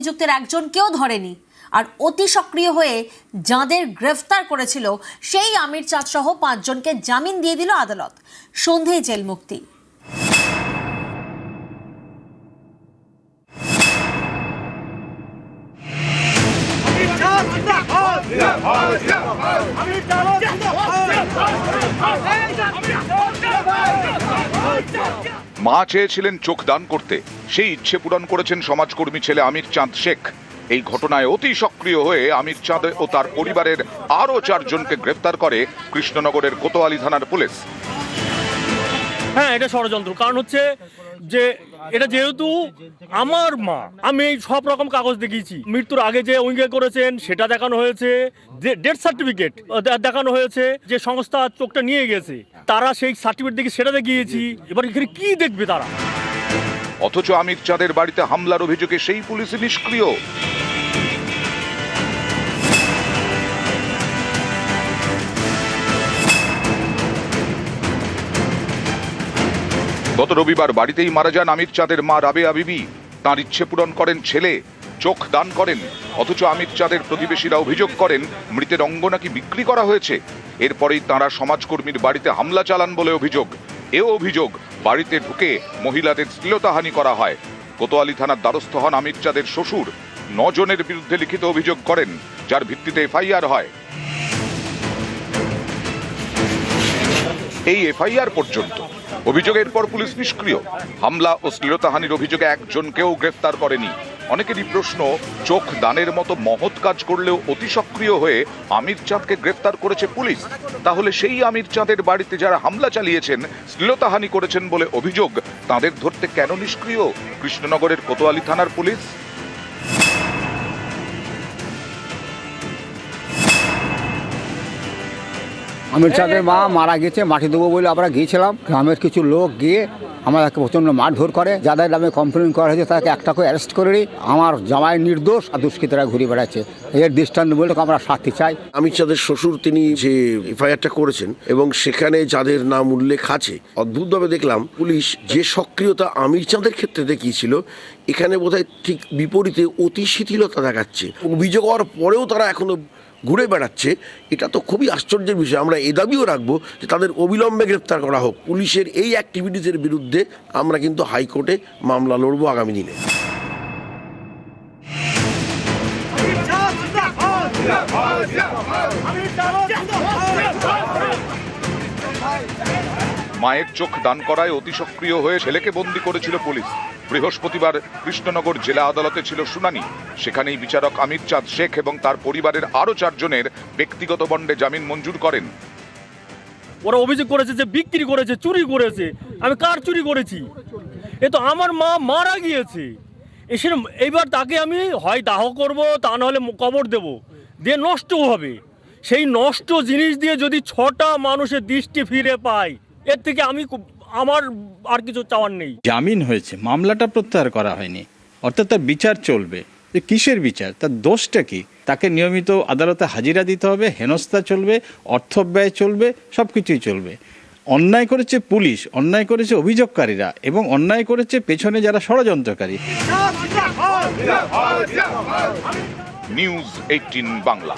অভিযুক্তের একজনকেও ধরেনি আর অতি সক্রিয় হয়ে যাদের গ্রেফতার করেছিল সেই আমির চাঁদ সহ 5 জনকে জামিন দিয়ে দিল আদালত। সন্ধ্যায় জেল মুক্তি। মা চেয়েছিলেন চোখ দান করতে, সেই ইচ্ছে পূরণ করেছেন সমাজকর্মী ছেলে আমির চাঁদ শেখ। এই ঘটনায় অতি সক্রিয় হয়ে আমির চাঁদ ও তার পরিবারের আরো 4 জনকে গ্রেফতার করে কৃষ্ণনগরের কোতোয়ালি থানার পুলিশ। হ্যাঁ, এটা ষড়যন্ত্র। কারণ হচ্ছে যে এটা যেহেতু আমার মা, আমি সব রকম কাগজ দেখিয়েছি। মৃত্যুর আগে যে উইঙ্গে করেছেন সেটা দেখানো হয়েছে, ডেথ সার্টিফিকেট দেখানো হয়েছে, যে সংস্থা চোখটা নিয়ে গেছে তারা সেই সার্টিফিকেট দেখে সেটা দেখিয়েছি। এবার এখানে কি দেখবে তারা? অথচ আমির চাঁদের বাড়িতে হামলার অভিযোগে সেই পুলিশ নিষ্ক্রিয়। গত রবিবার বাড়িতেই মারা যান আমির চাঁদের মা রাবেয়া বিবি। তাঁর ইচ্ছে পূরণ করেন ছেলে, চোখ দান করেন। অথচ আমির চাঁদের প্রতিবেশীরা অভিযোগ করেন মৃতের অঙ্গ নাকি বিক্রি করা হয়েছে। এরপরেই তাঁরা সমাজকর্মীর বাড়িতে হামলা চালান বলে অভিযোগ। এও অভিযোগ বাড়িতে ঢুকে মহিলাদের শ্লীলতাহানি করা হয়। কোতোয়ালি থানার দ্বারস্থ হন আমির চাঁদের শ্বশুর। 9 জনের বিরুদ্ধে লিখিত অভিযোগ করেন, যার ভিত্তিতে এফআইআর হয়। এই এফআইআর পর্যন্ত অভিযোগের পর পুলিশ নিষ্ক্রিয়। হামলা ও শ্লীলতাহানির অভিযোগে একজনকেও গ্রেফতার করেনি। অনেকেরই প্রশ্ন, চোখ দানের মতো মহৎ কাজ করলেও অতি সক্রিয় হয়ে আমির চাঁদকে গ্রেফতার করেছে পুলিশ। তাহলে সেই আমির চাঁদের বাড়িতে যারা হামলা চালিয়েছেন, শ্লীলতাহানি করেছেন বলে অভিযোগ, তাদের ধরতে কেন নিষ্ক্রিয় কৃষ্ণনগরের কোতোয়ালি থানার পুলিশ? আমির চাঁদের মা মারা গেছে, মাটি দেবো বলে আমরা গিয়েছিলাম। গ্রামের কিছু লোক গিয়ে আমাদেরকে প্রচণ্ড মারধর করে। যাদের নামে কমপ্লেন করা হয়েছে তাকে একটা করে অ্যারেস্ট করে নিই। আমার জামাই নির্দোষ, আর দুষ্কৃতীরা ঘুরে বেড়াচ্ছে। এর দৃষ্টান্ত বলে আমরা শাস্তি চাই। আমির চাঁদের শ্বশুর তিনি যে এফআইআরটা করেছেন এবং সেখানে যাদের নাম উল্লেখ আছে, অদ্ভুতভাবে দেখলাম পুলিশ যে সক্রিয়তা আমির চাঁদের ক্ষেত্রে দেখিয়েছিল, এখানে বোধহয় ঠিক বিপরীতে অতি শিথিলতা দেখাচ্ছে। অভিযোগ হওয়ার পরেও তারা এখনো ঘুরে বেড়াচ্ছে। এটা তো খুবই আশ্চর্যের বিষয়। আমরা এ দাবিও রাখবো যে তাদের অবিলম্বে গ্রেফতার করা হোক। পুলিশের এই অ্যাক্টিভিটিসের বিরুদ্ধে আমরা কিন্তু হাইকোর্টে মামলা লড়বো আগামী দিনে। মায়ের চোখ দান করায় অতি সক্রিয় হয়ে ছেলেকে বন্দী করেছিল পুলিশ। বৃহস্পতিবার কৃষ্ণনগর জেলা আদালতে ছিল শুনানি। সেখানেই বিচারক আমির চাঁদ শেখ এবং তার পরিবারের আরো 4 জনের ব্যক্তিগত বন্ডে জামিন মঞ্জুর করেন। ওরা অভিযোগ করেছে যে বিক্রি করেছে, চুরি করেছে। আমি কার চুরি করেছি? এ তো আমার মা মারা গিয়েছে। এইবার তাকে আমি হয় দাহ করব, তা নাহলে কবর দেব, দিয়ে নষ্ট হবে। সেই নষ্ট জিনিস দিয়ে যদি 6টা মানুষের দৃষ্টি ফিরে পায়, এর থেকে আমার আর কিছু চাওয়ার নেই। জামিন হয়েছে, মামলাটা প্রত্যাহার করা হয়নি, অর্থাৎ তার বিচার চলবে। যে কিসের বিচার, তার দোষটা কি? তাকে নিয়মিত আদালতে হাজিরা দিতে হবে, হেনস্থা চলবে, অর্থব্যয় চলবে, সব কিছুই চলবে। অন্যায় করেছে পুলিশ, অন্যায় করেছে অভিযোগকারীরা, এবং অন্যায় করেছে পেছনে যারা ষড়যন্ত্রকারী। নিউজ 18 বাংলা।